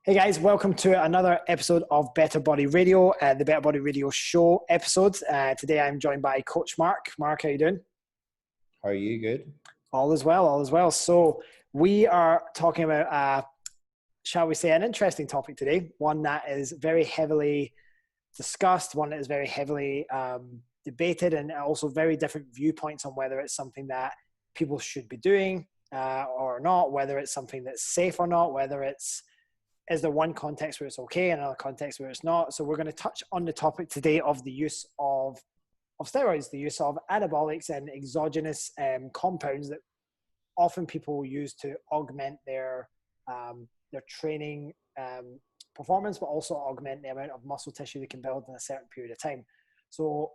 Hey guys, welcome to another episode of Better Body Radio, the Better Body Radio show episode. Today I'm joined by Coach Mark. Mark, how you doing? How are you? Good? All is well, all is well. So we are talking about, shall we say, an interesting topic today, one that is very heavily discussed, one that is very heavily debated, and also very different viewpoints on whether it's something that people should be doing or not, whether it's something that's safe or not, whether it's is there one context where it's okay and another context where it's not. So we're going to touch on the topic today of the use of steroids, the use of anabolics and exogenous compounds that often people use to augment their training performance, but also augment the amount of muscle tissue they can build in a certain period of time. So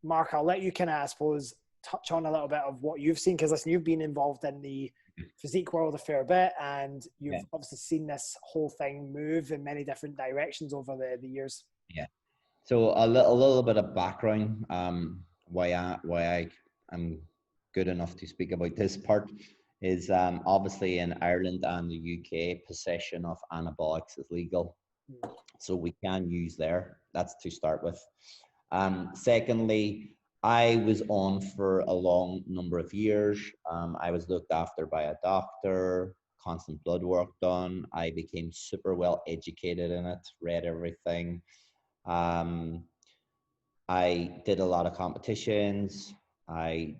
Mark, I'll let you kind of, I suppose, touch on a little bit of what you've seen, because listen, you've been involved in the physique world a fair bit, and you've obviously seen this whole thing move in many different directions over the years. Yeah. So a little bit of background, why I am good enough to speak about this part is obviously in Ireland and the UK, possession of anabolics is legal. So we can use there. That's to start with. Secondly, I was on for a long number of years. I was looked after by a doctor, constant blood work done. I became super well educated in it, read everything. I did a lot of competitions. I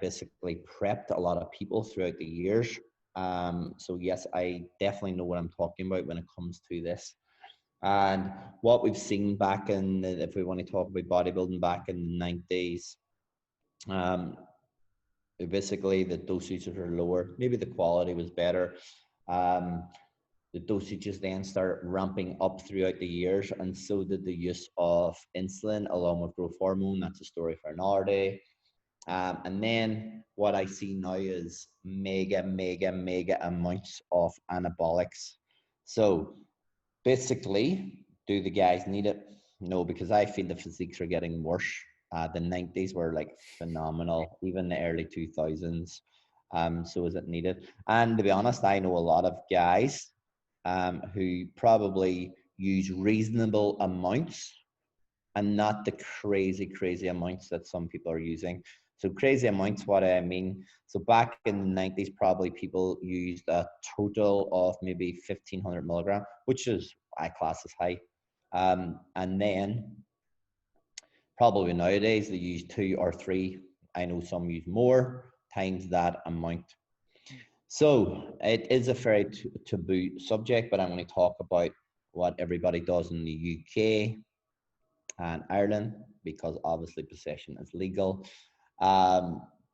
basically prepped a lot of people throughout the years. So yes, I definitely know what I'm talking about when it comes to this. And what we've seen back in, if we want to talk about bodybuilding back in the 90s, basically the dosages are lower. Maybe the quality was better. The dosages then start ramping up throughout the years, and so did the use of insulin along with growth hormone. That's a story for another day. And then what I see now is mega amounts of anabolics. So basically, do the guys need it? No, because I feel the physiques are getting worse. The 90s were like phenomenal, even the early 2000s. So is it needed? And to be honest, I know a lot of guys who probably use reasonable amounts and not the crazy amounts that some people are using. So crazy amounts, what I mean, so back in the 90s, probably people used a total of maybe 1,500 milligram, which is, I class as high. And then probably nowadays they use 2 or 3. I know some use more times that amount. So it is a very taboo subject, but I'm going to talk about what everybody does in the UK and Ireland, because obviously possession is legal.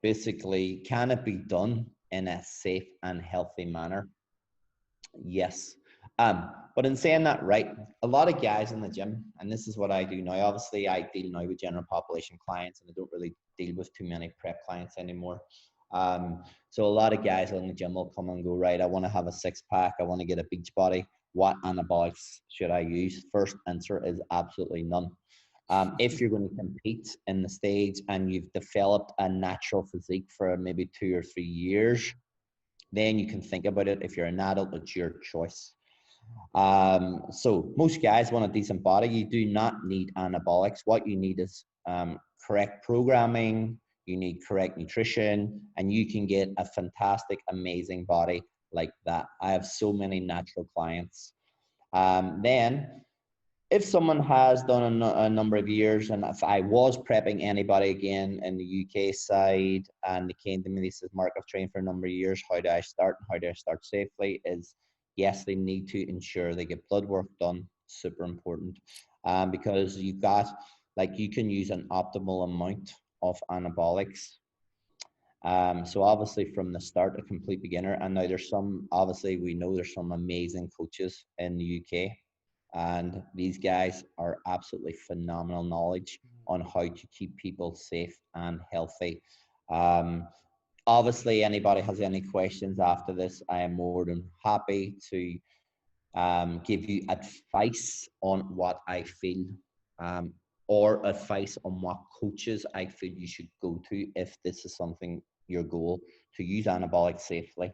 Basically, can it be done in a safe and healthy manner? Yes. But in saying that, right, a lot of guys in the gym, and this is what I do now. Obviously, I deal now with general population clients, and I don't really deal with too many prep clients anymore. So a lot of guys in the gym will come and go, right, I want to have a 6-pack, I want to get a beach body. What anabolics should I use? First answer is absolutely none. If you're going to compete in the stage and you've developed a natural physique for maybe 2 or 3 years, then you can think about it. If you're an adult, it's your choice. So most guys want a decent body. You do not need anabolics. What you need is correct programming, you need correct nutrition, and you can get a fantastic, amazing body like that. I have so many natural clients. Then if someone has done a number of years, and if I was prepping anybody again in the UK side and they came to me, they says, Mark, I've trained for a number of years, how do I start and how do I start safely? Is yes, they need to ensure they get blood work done, super important, because you've got, like, you can use an optimal amount of anabolics. So obviously from the start, a complete beginner, and now there's some, obviously we know there's some amazing coaches in the UK, and these guys are absolutely phenomenal knowledge on how to keep people safe and healthy. Obviously, anybody has any questions after this, I am more than happy to give you advice on what I feel, or advice on what coaches I feel you should go to if this is something your goal to use anabolic safely.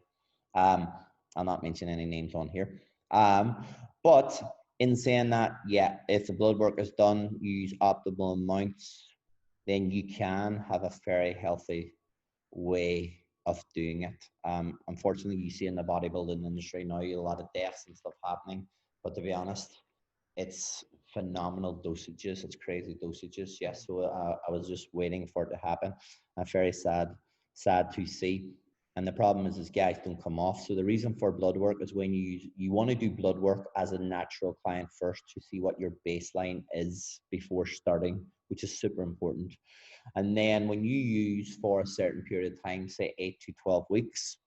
I'll not mention any names on here. But in saying that, yeah, if the blood work is done, you use optimal amounts, then you can have a very healthy way of doing it. Unfortunately, you see in the bodybuilding industry now a lot of deaths and stuff happening. But to be honest, it's phenomenal dosages. It's crazy dosages. Yes, so I was just waiting for it to happen. I'm very sad to see. And the problem is guys don't come off. So the reason for blood work is when you want to do blood work as a natural client first to see what your baseline is before starting, which is super important. And then when you use for a certain period of time, say 8 to 12 weeks,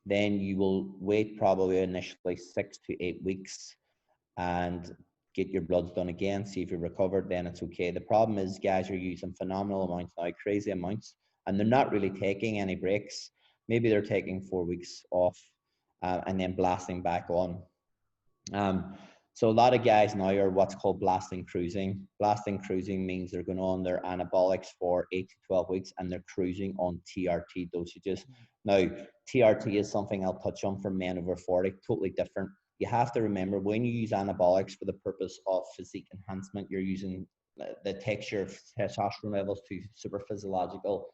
then you will wait probably initially 6 to 8 weeks and get your bloods done again, see if you're recovered, then it's okay. The problem is guys are using phenomenal amounts now, crazy amounts, and they're not really taking any breaks. Maybe they're taking 4 weeks off and then blasting back on. So a lot of guys now are what's called blasting cruising. Blasting cruising means they're going on their anabolics for 8 to 12 weeks and they're cruising on TRT dosages. Now, TRT is something I'll touch on for men over 40, totally different. You have to remember when you use anabolics for the purpose of physique enhancement, you're using that takes your testosterone levels to super physiological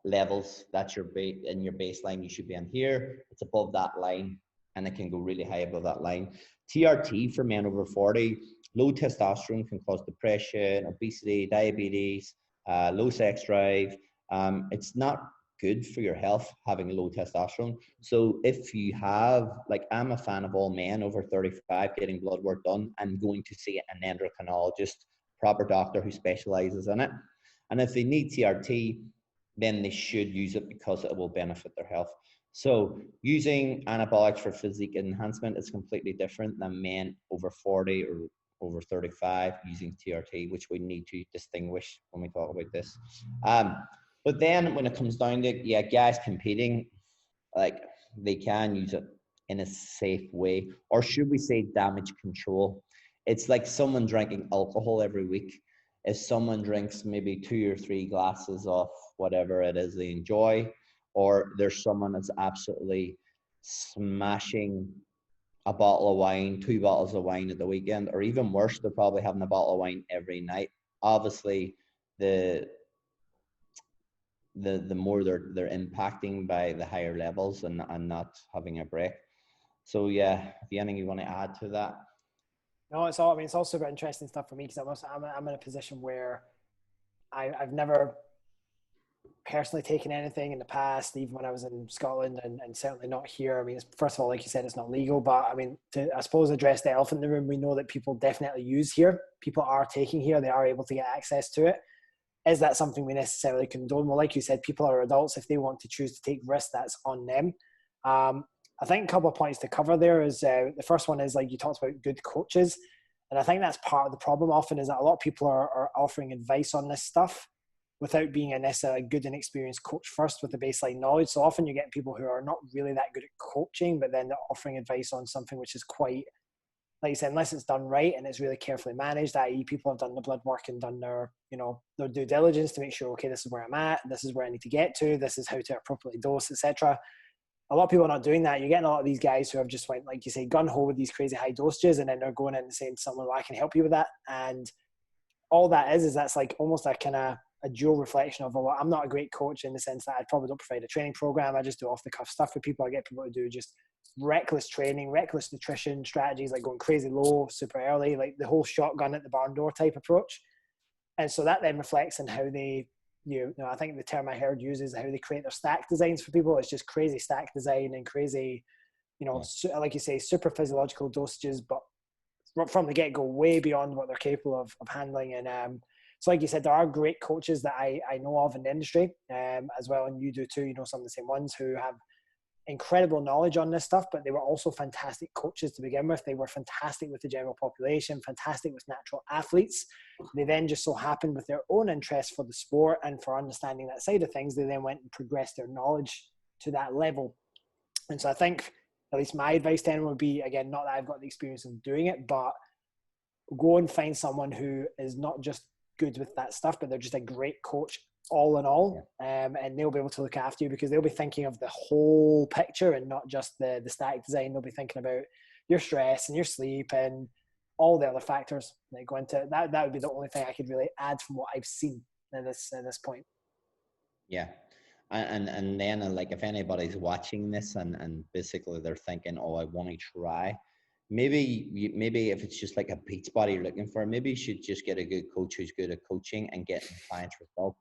levels. That's your in your baseline. You should be in here. It's above that line, and it can go really high above that line. TRT for men over 40, low testosterone can cause depression, obesity, diabetes, low sex drive. It's not good for your health having low testosterone. So if you have, like, I'm a fan of all men over 35 getting blood work done and going to see an endocrinologist, proper doctor who specializes in it. And if they need TRT, then they should use it because it will benefit their health. So using anabolics for physique enhancement is completely different than men over 40 or over 35 using TRT, which we need to distinguish when we talk about this. But then when it comes down to, yeah, guys competing, like, they can use it in a safe way, or should we say damage control. It's like someone drinking alcohol every week. If someone drinks maybe 2 or 3 glasses of whatever it is they enjoy, or there's someone that's absolutely smashing a bottle of wine, 2 bottles of wine at the weekend, or even worse, they're probably having a bottle of wine every night. Obviously, the more they're impacting by the higher levels and not having a break. So yeah, if you anything you want to add to that? No, it's all. I mean, it's all super interesting stuff for me because I'm in a position where I've never personally taken anything in the past, even when I was in Scotland, and certainly not here. I mean, first of all, like you said, it's not legal, but I mean, to, I suppose, address the elephant in the room, we know that people definitely use here. People are taking here. They are able to get access to it. Is that something we necessarily condone? Well, like you said, people are adults. If they want to choose to take risks, that's on them. I think a couple of points to cover there is the first one is, like you talked about, good coaches. And I think that's part of the problem often is that a lot of people are offering advice on this stuff without being a necessarily good and experienced coach first with the baseline knowledge. So often you get people who are not really that good at coaching, but then they're offering advice on something which is quite, like you said, unless it's done right and it's really carefully managed, i.e. people have done the blood work and done their, their due diligence to make sure, okay, this is where I'm at, this is where I need to get to, this is how to appropriately dose, etc. A lot of people are not doing that. You're getting a lot of these guys who have just went, like you say, gun-ho with these crazy high dosages, and then they're going in and saying to someone, well, I can help you with that. And all that is that's like almost a kind of a dual reflection of, well, I'm not a great coach in the sense that I probably don't provide a training program. I just do off the cuff stuff for people. I get people to do just reckless training, reckless nutrition strategies, like going crazy low, super early, like the whole shotgun at the barn door type approach. And so that then reflects in how they, I think the term I heard used is how they create their stack designs for people. It's just crazy stack design and crazy, like you say, super physiological dosages, but from the get-go, way beyond what they're capable of handling. And so, like you said, there are great coaches that I know of in the industry as well, and you do too. Some of the same ones who have incredible knowledge on this stuff, but they were also fantastic coaches to begin with. They were fantastic with the general population, fantastic with natural athletes. They then just so happened, with their own interest for the sport and for understanding that side of things, they then went and progressed their knowledge to that level. And so I think, at least my advice to anyone would be, again, not that I've got the experience of doing it, but go and find someone who is not just good with that stuff, but they're just a great coach all in all, and they'll be able to look after you because they'll be thinking of the whole picture and not just the static design. They'll be thinking about your stress and your sleep and all the other factors that go into it. That would be the only thing I could really add from what I've seen at this point. Yeah. And then like if anybody's watching this and basically they're thinking, oh, I want to try, maybe if it's just like a beach body you're looking for, maybe you should just get a good coach who's good at coaching and getting clients results,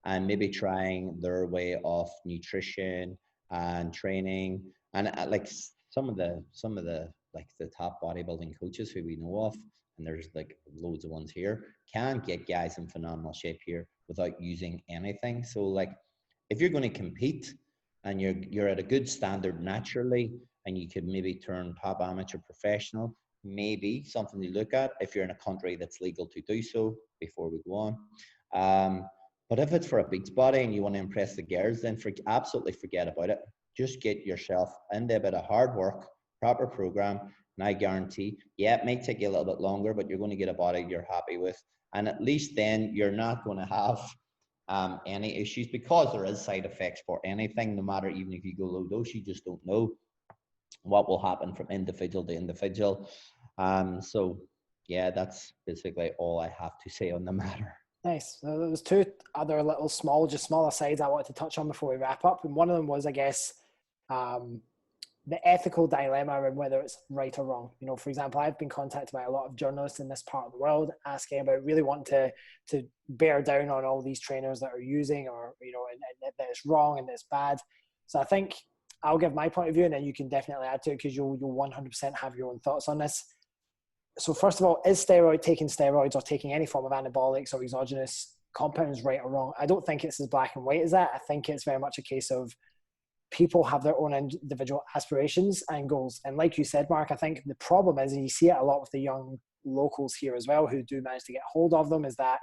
and maybe trying their way of nutrition and training. And like some of the like the top bodybuilding coaches who we know of, and there's like loads of ones here, can get guys in phenomenal shape here without using anything. So like if you're going to compete and you're at a good standard naturally, and you could maybe turn top amateur professional, maybe something to look at if you're in a country that's legal to do so before we go on. But if it's for a beach body and you want to impress the girls, then absolutely forget about it. Just get yourself into a bit of hard work, proper program, and I guarantee, yeah, it may take you a little bit longer, but you're going to get a body you're happy with. And at least then you're not going to have any issues, because there is side effects for anything, no matter, even if you go low dose, you just don't know what will happen from individual to individual. So yeah, that's basically all I have to say on the matter. Nice. There was two other little small asides I wanted to touch on before we wrap up. And one of them was, I guess, the ethical dilemma around whether it's right or wrong. You know, for example, I've been contacted by a lot of journalists in this part of the world asking about really wanting to bear down on all these trainers that are using, or, you know, and that it's wrong and it's bad. So I think I'll give my point of view, and then you can definitely add to it, because you'll 100% have your own thoughts on this. So first of all, is taking steroids or taking any form of anabolics or exogenous compounds right or wrong? I don't think it's as black and white as that. I think it's very much a case of people have their own individual aspirations and goals. And like you said, Mark, I think the problem is, and you see it a lot with the young locals here as well, who do manage to get hold of them, is that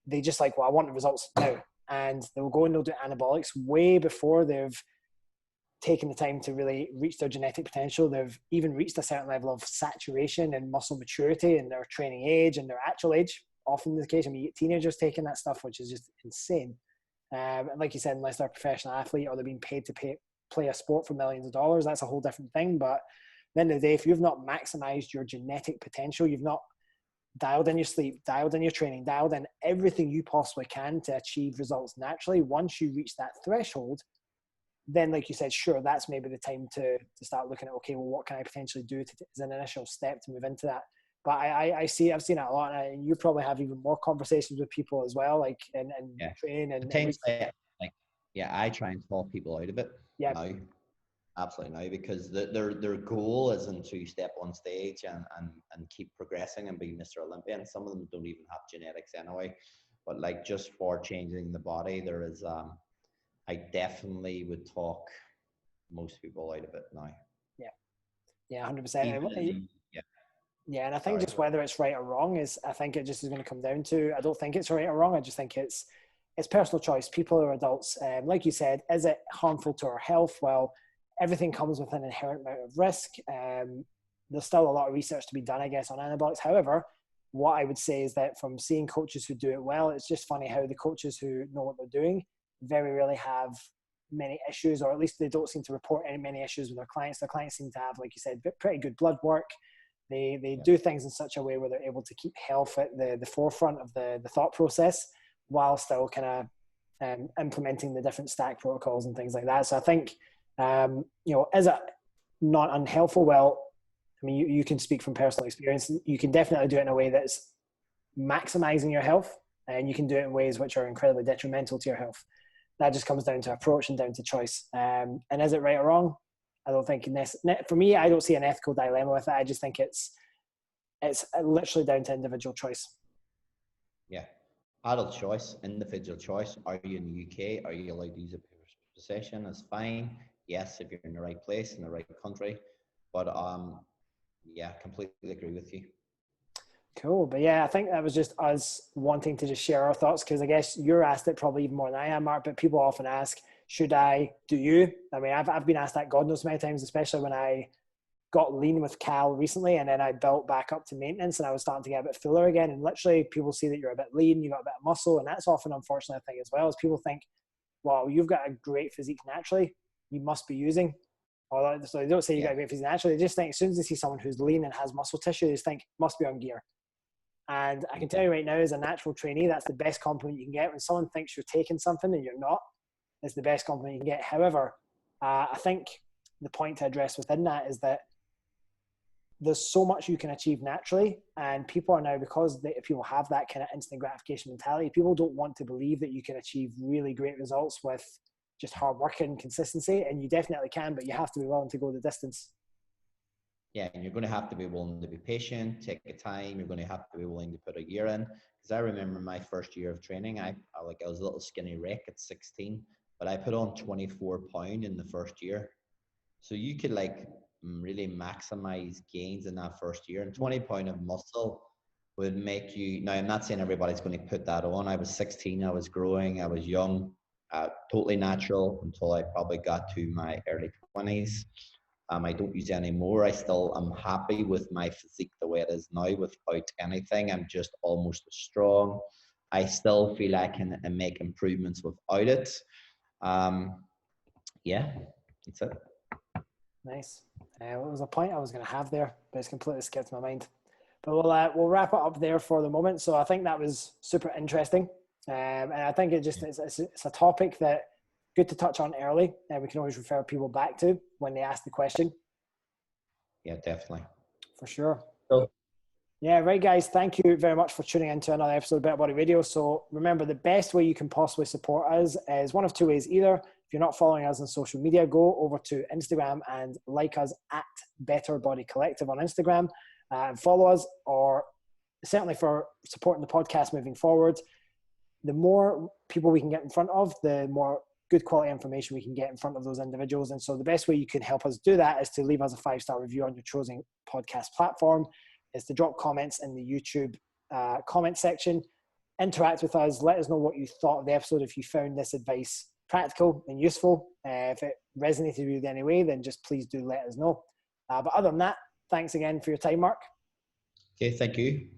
they just like, well, I want the results now. And they'll go and they'll do anabolics way before they've taken the time to really reach their genetic potential. They've even reached a certain level of saturation and muscle maturity in their training age and their actual age. Often the case, I mean, you get teenagers taking that stuff, which is just insane. And like you said, unless they're a professional athlete or they're being paid to play a sport for millions of dollars, that's a whole different thing. But at the end of the day, if you've not maximized your genetic potential, you've not dialed in your sleep, dialed in your training, dialed in everything you possibly can to achieve results naturally, once you reach that threshold, then like you said, sure, that's maybe the time to start looking at, okay, well, what can I potentially do as an initial step to move into that? But I've seen it a lot, and you probably have even more conversations with people as well, like and Yeah. training and Like, yeah, I try and talk people out of it now, absolutely now, because their goal isn't to step on stage and keep progressing and be Mr. Olympia. And some of them don't even have genetics anyway. But like, just for changing the body, there is I definitely would talk most people out of it now. Yeah, 100%. Yeah, and I think Sorry. just whether it's right or wrong I think it just is going to come down to, I don't think it's right or wrong. I just think it's personal choice. People are adults. Like you said, is it harmful to our health? Well, everything comes with an inherent amount of risk. There's still a lot of research to be done, I guess, on anabolics. However, what I would say is that from seeing coaches who do it well, it's just funny how the coaches who know what they're doing very rarely have many issues, or at least they don't seem to report many issues with their clients. Their clients seem to have, like you said, pretty good blood work. They do things in such a way where they're able to keep health at the forefront of the thought process, while still kind of implementing the different stack protocols and things like that. So I think, is it not unhelpful? Well, I mean, you can speak from personal experience. You can definitely do it in a way that's maximizing your health, and you can do it in ways which are incredibly detrimental to your health. That just comes down to approach and down to choice. And is it right or wrong? I don't think, for me, I don't see an ethical dilemma with it. I just think it's literally down to individual choice. Yeah. Adult choice, individual choice. Are you in the UK? Are you allowed to use a possession? That's fine. Yes, if you're in the right place, in the right country. But yeah, completely agree with you. Cool. But yeah, I think that was just us wanting to just share our thoughts, because I guess you're asked it probably even more than I am, Mark, but people often ask, should I? Do you? I mean, I've been asked that God knows many times, especially when I got lean with Cal recently, and then I built back up to maintenance, and I was starting to get a bit fuller again. And literally, people see that you're a bit lean, you got a bit of muscle, and that's often, unfortunately, a thing as well. Is people think, "Wow, you've got a great physique naturally, you must be using." Or so they don't say you got a great physique naturally. They just think as soon as they see someone who's lean and has muscle tissue, they just think must be on gear. And I can tell you right now, as a natural trainee, that's the best compliment you can get when someone thinks you're taking something and you're not. It's the best compliment you can get. However, I think the point to address within that is that there's so much you can achieve naturally, and people are now, because people have that kind of instant gratification mentality, people don't want to believe that you can achieve really great results with just hard work and consistency. And you definitely can, but you have to be willing to go the distance. Yeah, and you're going to have to be willing to be patient, take your time. You're going to have to be willing to put a year in. Because I remember my first year of training, I was a little skinny wreck at 16, but I put on 24 pounds in the first year. So you could like really maximize gains in that first year, and 20 pounds of muscle would make you. Now, I'm not saying everybody's going to put that on. I was 16, I was growing, I was young, totally natural until I probably got to my early 20s. I don't use it anymore. I still am happy with my physique the way it is now without anything. I'm just almost as strong. I still feel I can make improvements without it. Yeah, that's it. Nice. It was a point I was going to have there, but it's completely skipped my mind. But we'll wrap it up there for the moment. So I think that was super interesting, and I think it's a topic that good to touch on early, and we can always refer people back to when they ask the question. Yeah, definitely. For sure. Cool. Yeah, right, guys. Thank you very much for tuning into another episode of Better Body Radio. So remember, the best way you can possibly support us is one of two ways. Either if you're not following us on social media, go over to Instagram and like us at Better Body Collective on Instagram and follow us, or certainly for supporting the podcast moving forward. The more people we can get in front of, the more good quality information we can get in front of those individuals. And so the best way you can help us do that is to leave us a 5-star review on your chosen podcast platform, is to drop comments in the YouTube comment section, interact with us, let us know what you thought of the episode. If you found this advice practical and useful, if it resonated with you in any way, then just please do let us know. But other than that, thanks again for your time, Mark. Okay, thank you.